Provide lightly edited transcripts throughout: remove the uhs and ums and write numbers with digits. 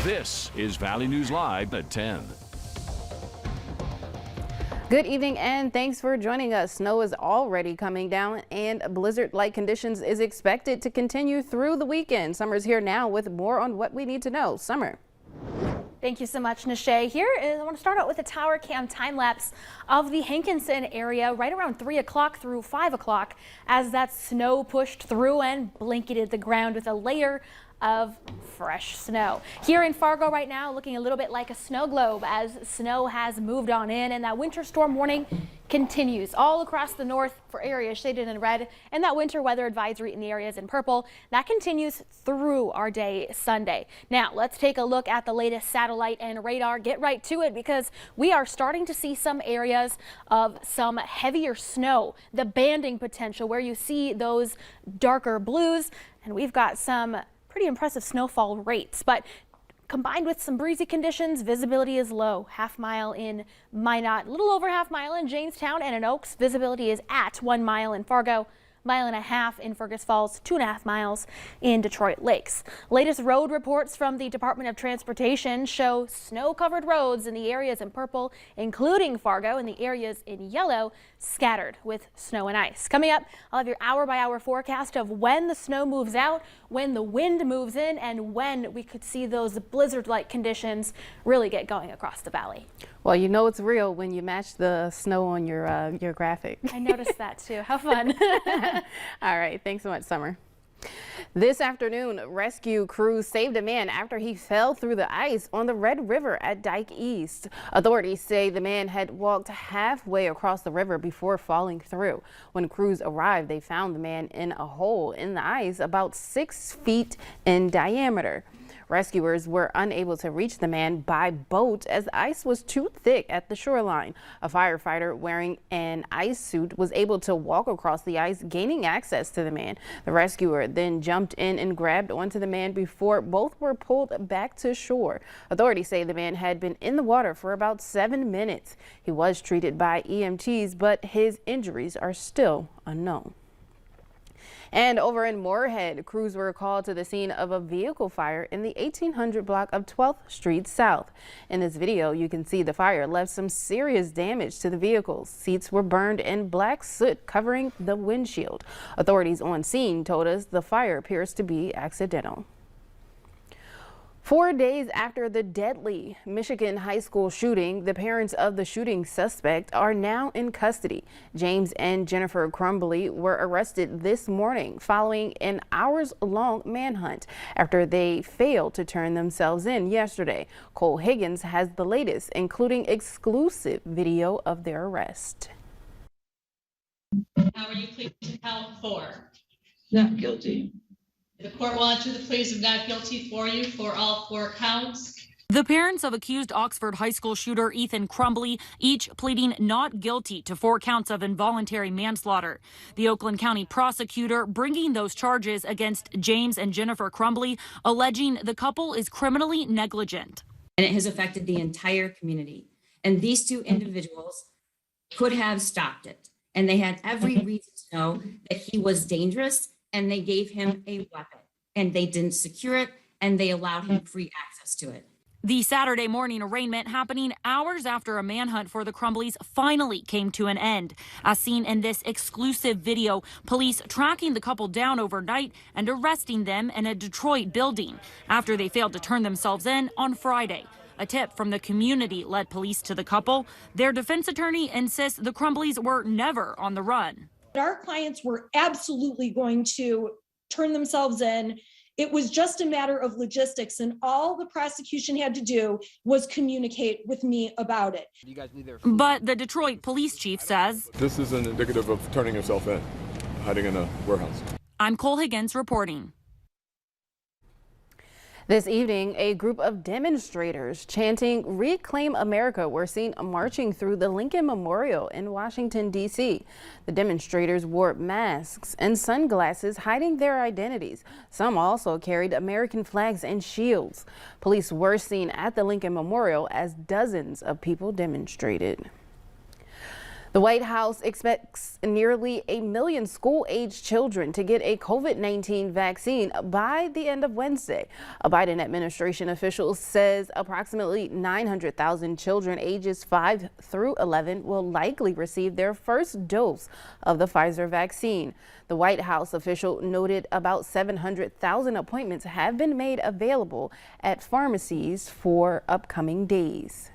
This is Valley News Live at 10. Good evening and thanks for joining us. Snow is already coming down and blizzard-like conditions is expected to continue through the weekend. Summer's here now with more on what we need to know. Summer. Thank you so much, Nishay. I want to start out with a tower cam time lapse of the Hankinson area right around 3 o'clock through 5 o'clock as that snow pushed through and blanketed the ground with a layer of fresh snow. Here in Fargo right now, looking a little bit like a snow globe as snow has moved on in, and that winter storm warning continues all across the north for areas shaded in red, and that winter weather advisory in the areas in purple. That continues through our day Sunday. Now let's take a look at the latest satellite and radar. Get right to it because we are starting to see some areas of some heavier snow, the banding potential where you see those darker blues, and we've got some pretty impressive snowfall rates, but combined with some breezy conditions, visibility is low. Half mile in Minot, a little over half mile in Jamestown and in Oaks. Visibility is at 1 mile in Fargo. Mile and a half in Fergus Falls, 2.5 miles in Detroit Lakes. Latest road reports from the Department of Transportation show snow-covered roads in the areas in purple, including Fargo, and the areas in yellow scattered with snow and ice. Coming up, I'll have your hour-by-hour forecast of when the snow moves out, when the wind moves in, and when we could see those blizzard-like conditions really get going across the valley. Well, you know it's real when you match the snow on your graphic. I noticed that too. How fun. All right. Thanks so much, Summer. This afternoon, rescue crews saved a man after he fell through the ice on the Red River at Dyke East. Authorities say the man had walked halfway across the river before falling through. When crews arrived, they found the man in a hole in the ice about 6 feet in diameter. Rescuers were unable to reach the man by boat as the ice was too thick at the shoreline. A firefighter wearing an ice suit was able to walk across the ice, gaining access to the man. The rescuer then jumped in and grabbed onto the man before both were pulled back to shore. Authorities say the man had been in the water for about 7 minutes. He was treated by EMTs, but his injuries are still unknown. And over in Moorhead, crews were called to the scene of a vehicle fire in the 1800 block of 12th Street South. In this video, you can see the fire left some serious damage to the vehicles. Seats were burned and black soot covering the windshield. Authorities on scene told us the fire appears to be accidental. 4 days after the deadly Michigan high school shooting, the parents of the shooting suspect are now in custody. James and Jennifer Crumbly were arrested this morning following an hours-long manhunt after they failed to turn themselves in yesterday. Cole Higgins has the latest, including exclusive video of their arrest. How are you pleading to count 4? Not guilty. The court will enter the pleas of not guilty for you for all 4 counts. The parents of accused Oxford High School shooter Ethan Crumbly each pleading not guilty to 4 counts of involuntary manslaughter. The Oakland County prosecutor bringing those charges against James and Jennifer Crumbly, alleging the couple is criminally negligent. And it has affected the entire community. And these 2 individuals could have stopped it. And they had every reason to know that he was dangerous, and they gave him a weapon, and they didn't secure it, and they allowed him free access to it. The Saturday morning arraignment happening hours after a manhunt for the Crumbleys finally came to an end. As seen in this exclusive video, police tracking the couple down overnight and arresting them in a Detroit building after they failed to turn themselves in on Friday. A tip from the community led police to the couple. Their defense attorney insists the Crumbleys were never on the run. Our clients were absolutely going to turn themselves in. It was just a matter of logistics, and all the prosecution had to do was communicate with me about it. But the Detroit police chief says this isn't indicative of turning yourself in, hiding in a warehouse. I'm Cole Higgins reporting. This evening, a group of demonstrators chanting "Reclaim America" were seen marching through the Lincoln Memorial in Washington, D.C. The demonstrators wore masks and sunglasses, hiding their identities. Some also carried American flags and shields. Police were seen at the Lincoln Memorial as dozens of people demonstrated. The White House expects nearly 1 million school-aged children to get a COVID-19 vaccine by the end of Wednesday. A Biden administration official says approximately 900,000 children ages 5 through 11 will likely receive their first dose of the Pfizer vaccine. The White House official noted about 700,000 appointments have been made available at pharmacies for upcoming days.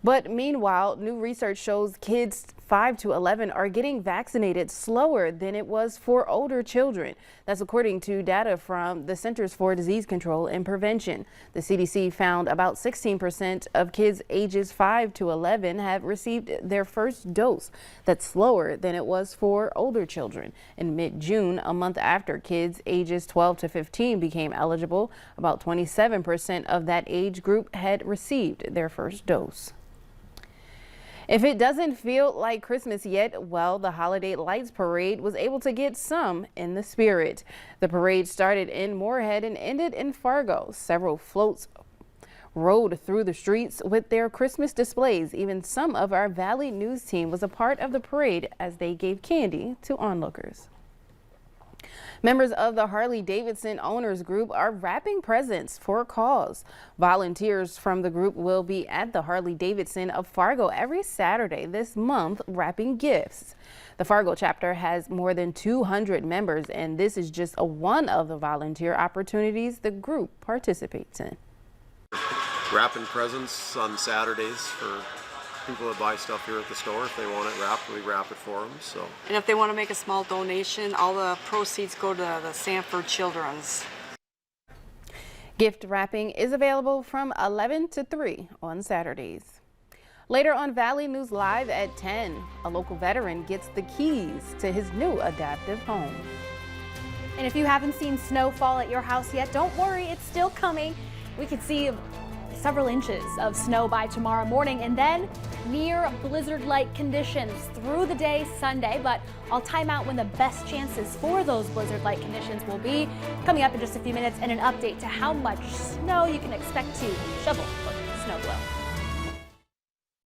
But meanwhile, new research shows kids 5 to 11 are getting vaccinated slower than it was for older children. That's according to data from the Centers for Disease Control and Prevention. The CDC found about 16% of kids ages 5 to 11 have received their first dose. That's slower than it was for older children. In mid-June, a month after kids ages 12 to 15 became eligible, about 27% of that age group had received their first dose. If it doesn't feel like Christmas yet, well, the Holiday Lights Parade was able to get some in the spirit. The parade started in Moorhead and ended in Fargo. Several floats rode through the streets with their Christmas displays. Even some of our Valley News team was a part of the parade as they gave candy to onlookers. Members of the Harley-Davidson Owners Group are wrapping presents for a cause. Volunteers from the group will be at the Harley-Davidson of Fargo every Saturday this month wrapping gifts. The Fargo chapter has more than 200 members, and this is just one of the volunteer opportunities the group participates in. Wrapping presents on Saturdays for people that buy stuff here at the store. If they want it wrapped, we wrap it for them. So. And if they want to make a small donation, all the proceeds go to the Sanford Children's. Gift wrapping is available from 11 to 3 on Saturdays. Later on Valley News Live at 10, a local veteran gets the keys to his new adaptive home. And if you haven't seen snow fall at your house yet, don't worry, it's still coming. We could see several inches of snow by tomorrow morning, and then near blizzard-like conditions through the day Sunday. But I'll time out when the best chances for those blizzard-like conditions will be coming up in just a few minutes, and an update to how much snow you can expect to shovel or snow blow.